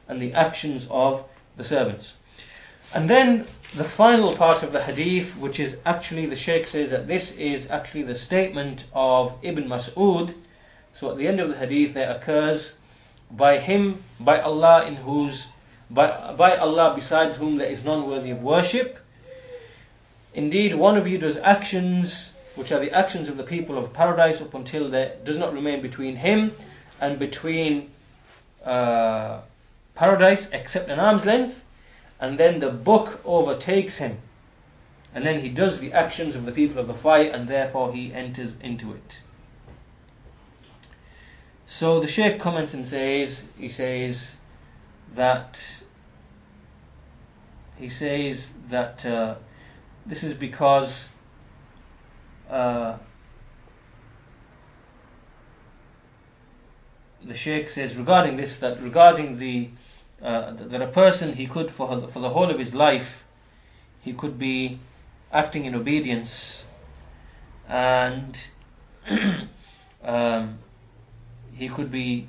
and the actions of the servants. And then the final part of the hadith, which is actually, the Shaykh says that this is actually the statement of Ibn Mas'ud. So at the end of the hadith there occurs, by Allah in whose, by Allah besides whom there is none worthy of worship. Indeed, one of you does actions which are the actions of the people of paradise up until there does not remain between him and between paradise except an arm's length, and then the book overtakes him, and then he does the actions of the people of the fire, and therefore he enters into it. So the Shaykh comments and says that this is because the Shaykh says regarding this, that regarding that a person, he could for the whole of his life he could be acting in obedience, and he could be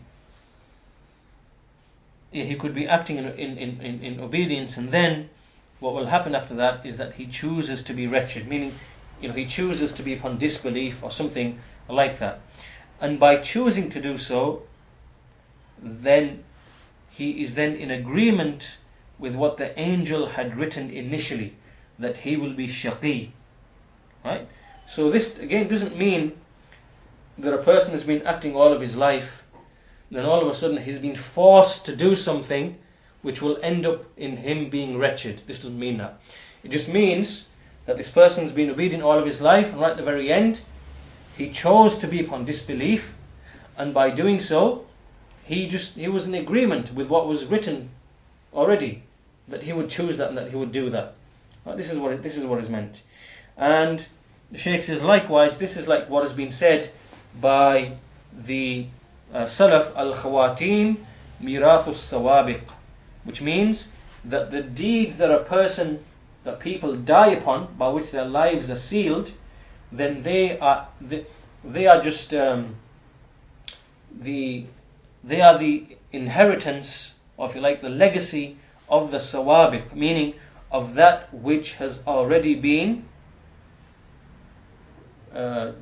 acting in obedience, and then what will happen after that is that he chooses to be wretched, meaning he chooses to be upon disbelief or something like that, and by choosing to do so, then he is then in agreement with what the angel had written initially, that he will be shaqi. Right? So this again doesn't mean that a person has been acting all of his life, then all of a sudden he's been forced to do something which will end up in him being wretched. This doesn't mean that. It just means that this person's been obedient all of his life, and right at the very end he chose to be upon disbelief, and by doing so he was in agreement with what was written already, that he would choose that and that he would do that. Right? This is what is meant. And the Shaykh says likewise, this is like what has been said by the Salaf, al-Khawatim Mirathus Sawabiq, which means that the deeds that people die upon, by which their lives are sealed, then they are just they are the inheritance, or if you like, the legacy of the sawabiq, meaning of that which has already been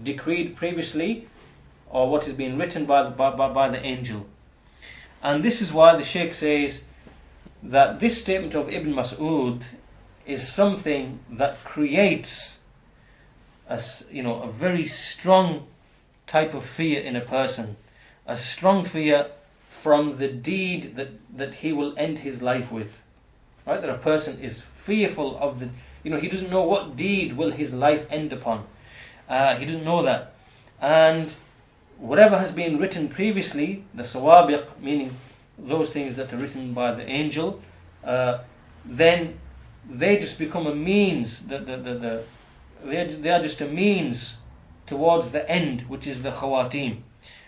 decreed previously, or what has been written by the angel. And this is why the Shaykh says that this statement of Ibn Mas'ud is something that creates a very strong type of fear in a person, a strong fear from the deed that he will end his life with. Right? That a person is fearful of he doesn't know what deed will his life end upon. He doesn't know that. And whatever has been written previously, the sawabiq, meaning those things that are written by the angel, then they just become a means, they are just a means towards the end, which is the khawatim.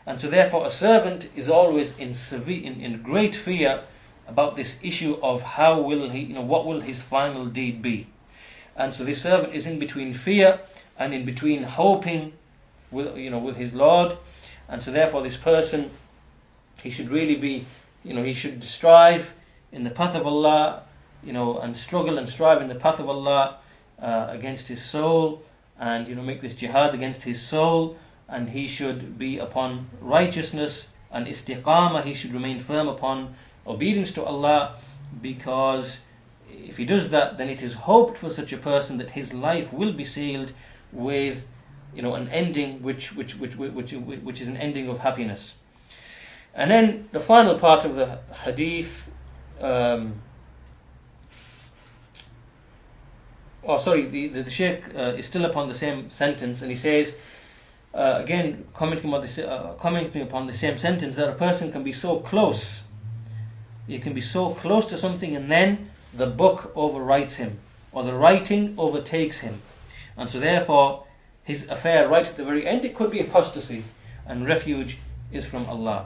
And so therefore a servant is always in great fear about this issue of how will he, what will his final deed be. And so this servant is in between fear and in between hoping with his Lord. And so therefore this person, he should really be, he should strive in the path of Allah, and struggle and strive in the path of Allah against his soul, and make this jihad against his soul, and he should be upon righteousness and istiqamah. He should remain firm upon obedience to Allah, because if he does that, then it is hoped for such a person that his life will be sealed with an ending which is an ending of happiness. And then the final part of the hadith, the Shaykh is still upon the same sentence, and he says, again commenting upon the same sentence, that a person can be so close, he can be so close to something, and then the book overwrites him, or the writing overtakes him, and so therefore his affair right at the very end, it could be apostasy, and refuge is from Allah.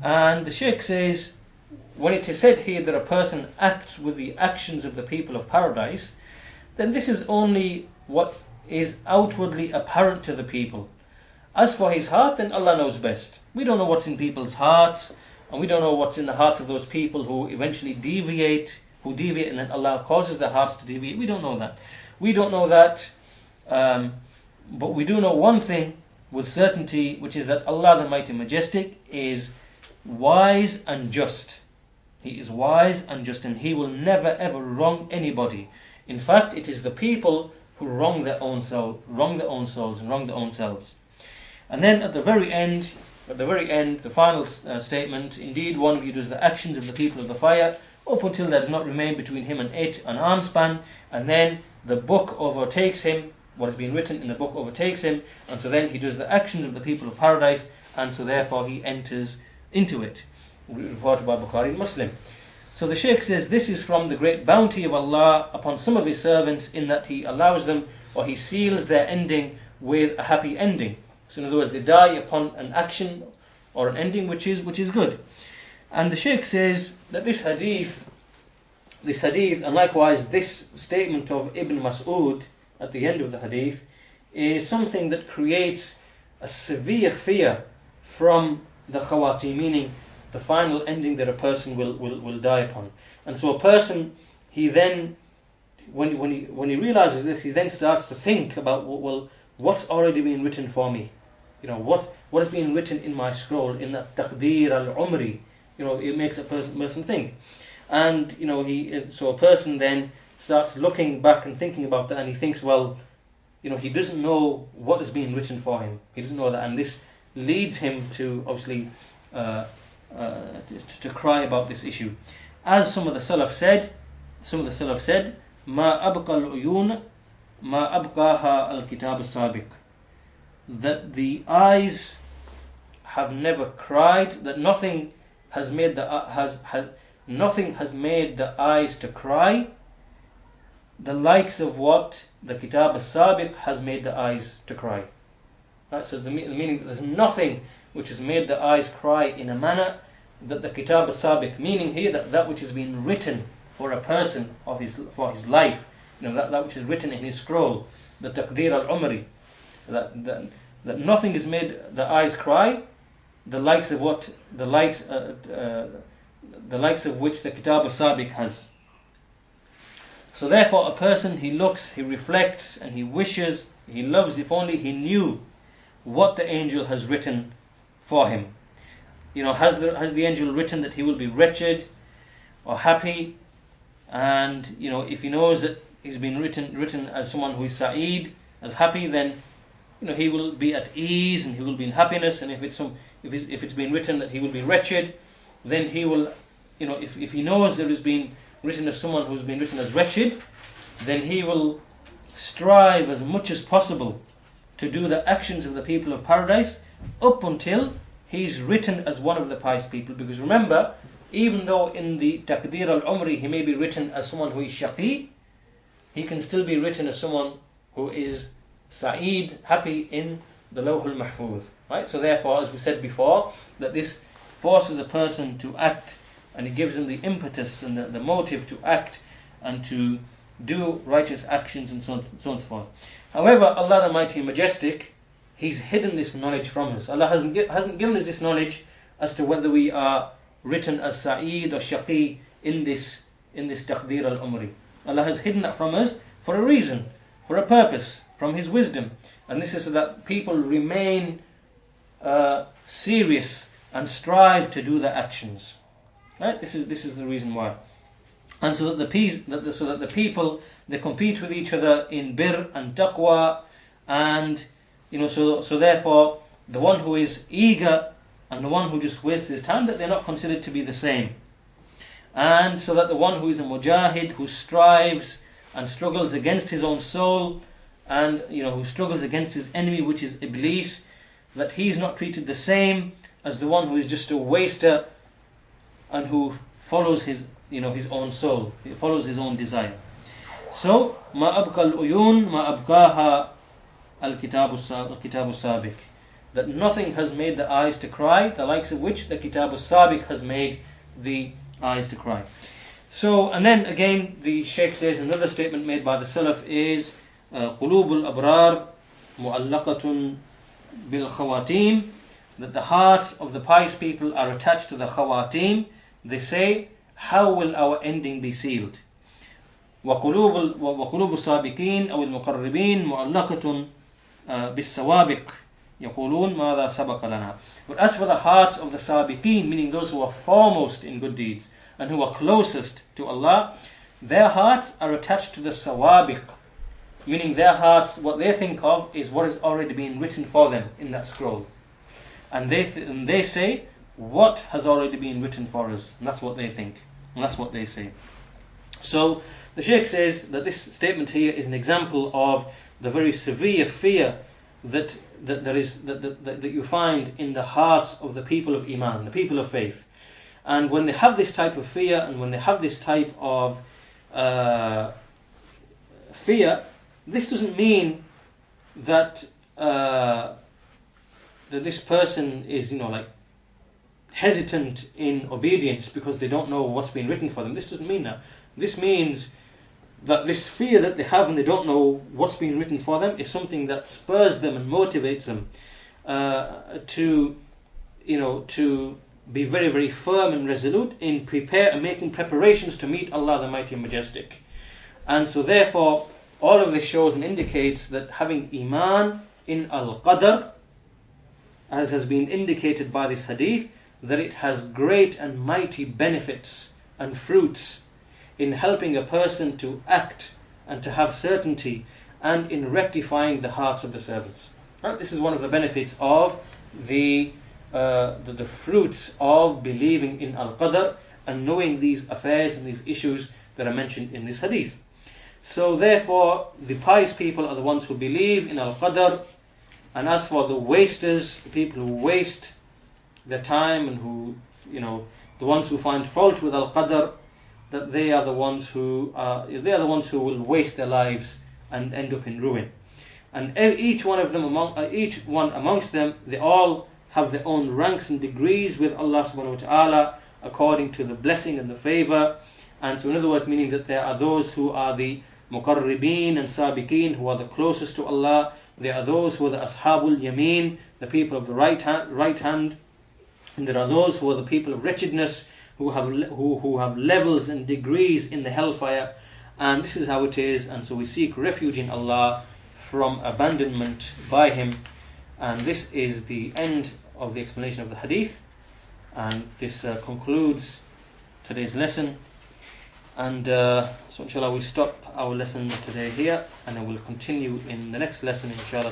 And the Shaykh says, when it is said here that a person acts with the actions of the people of paradise, then this is only what is outwardly apparent to the people. As for his heart, then Allah knows best. We don't know what's in people's hearts, and we don't know what's in the hearts of those people who eventually deviate, and then Allah causes their hearts to deviate. We don't know that. We don't know that, but we do know one thing with certainty, which is that Allah the Mighty Majestic is wise and just. He is wise and just, and He will never ever wrong anybody. In fact, it is the people who wrong their own souls, and wrong their own selves. And then at the very end, the final statement, indeed one of you does the actions of the people of the fire, up until there does not remain between him and it an arm span, and then the book overtakes him, what has been written in the book overtakes him, and so then he does the actions of the people of paradise, and so therefore he enters into it. Reported by Bukhari and Muslim. So the Shaykh says this is from the great bounty of Allah upon some of His servants, in that He allows them, or He seals their ending with a happy ending. So in other words, they die upon an action or an ending which is good. And the Shaykh says that this hadith, and likewise this statement of Ibn Mas'ud at the end of the hadith, is something that creates a severe fear from the khawati, meaning the final ending that a person will die upon. And so a person, he then, when he realizes this, he then starts to think about, well, what's already been written for me? What has been written in my scroll, in the taqdeer al-umri? It makes a person think. And so a person then starts looking back and thinking about that, and he thinks, well, he doesn't know what has been written for him. He doesn't know that, and this leads him to obviously to cry about this issue. As some of the Salaf said, "Ma abqa al-uyun, ma abqaha al-kitab al-sabiq." That the eyes have never cried, that nothing has made the eyes to cry, the likes of what the kitab al-sabiq has made the eyes to cry. Right? So the meaning that there's nothing which has made the eyes cry in a manner that the kitab al-sabiq, meaning here that which has been written for a person for his life, that which is written in his scroll, the taqdeer al-umri, that nothing has made the eyes cry, the likes of which the kitab al-sabiq has. So therefore a person, he looks, he reflects, and he wishes, he loves, if only he knew what the angel has written for him. Has the angel written that he will be wretched or happy? And if he knows that he's been written as someone who is sa'id, as happy, then he will be at ease and he will be in happiness. And if it's been written that he will be wretched, then he will, if he knows there has been written as someone who's been written as wretched, then he will strive as much as possible to do the actions of the people of paradise up until he's written as one of the pious people. Because remember, even though in the taqdeer al-umri he may be written as someone who is shaqi, he can still be written as someone who is sa'id, happy, in the Lawh al-Mahfuz. Right? So therefore, as we said before, that this forces a person to act, and it gives him the impetus and the motive to act and to do righteous actions, and so on and so forth. However, Allah the Mighty and Majestic, He's hidden this knowledge from us. Allah hasn't given us this knowledge as to whether we are written as sa'id or shaqi in this taqdeer al-umri. Allah has hidden that from us for a reason, for a purpose, from His wisdom. And this is so that people remain serious and strive to do their actions. Right? This is the reason why. And so that the people, they compete with each other in bir and taqwa, and so therefore the one who is eager and the one who just wastes his time, that they're not considered to be the same. And so that the one who is a mujahid, who strives and struggles against his own soul, and who struggles against his enemy, which is Iblis, that he is not treated the same as the one who is just a waster and who follows his own soul, he follows his own desire. So ma abqa al-uyun ma abqaha al-kitab al-sabiq, that nothing has made the eyes to cry, the likes of which the kitab al-sabiq has made the eyes to cry. So, and then again the Shaykh says, another statement made by the Salaf is qulub al-abrar mu'allaqatun bil khawatim, that the hearts of the pious people are attached to the khawatim, they say, how will our ending be sealed? وقلوب السابقين أو المقربين معلقة بالسوابق يقولون ماذا سبق لنا. But as for the hearts of the sabiqeen, meaning those who are foremost in good deeds and who are closest to Allah, their hearts are attached to the sawabiq, meaning their hearts, what they think of is what has already been written for them in that scroll. And they say, what has already been written for us? And that's what they think. And that's what they say. So the Shaykh says that this statement here is an example of the very severe fear that you find in the hearts of the people of Iman, the people of faith. And when they have this type of fear, and when they have this type of fear, this doesn't mean that that this person is, hesitant in obedience because they don't know what's been written for them. This doesn't mean that. This means that this fear that they have and they don't know what's been written for them is something that spurs them and motivates them to be very, very firm and resolute in making preparations to meet Allah the Mighty and Majestic. And so therefore, all of this shows and indicates that having Iman in Al-Qadr, as has been indicated by this hadith, that it has great and mighty benefits and fruits in helping a person to act and to have certainty and in rectifying the hearts of the servants. Right? This is one of the benefits of the fruits of believing in Al-Qadr and knowing these affairs and these issues that are mentioned in this hadith. So therefore, the pious people are the ones who believe in Al-Qadr, and as for the wasters, the people who waste their time and who, the ones who find fault with Al-Qadr, that they are the ones who will waste their lives and end up in ruin. And each one amongst them, they all have their own ranks and degrees with Allah subhanahu wa ta'ala according to the blessing and the favor. And so in other words, meaning that there are those who are the muqarribeen and sabiqeen, who are the closest to Allah. There are those who are the ashabul yameen, the people of the right hand. And there are those who are the people of wretchedness, who have levels and degrees in the hellfire. And this is how it is. And so we seek refuge in Allah from abandonment by Him. And this is the end of the explanation of the hadith. And this concludes today's lesson. And so inshallah we stop our lesson today here, and then we'll continue in the next lesson inshallah.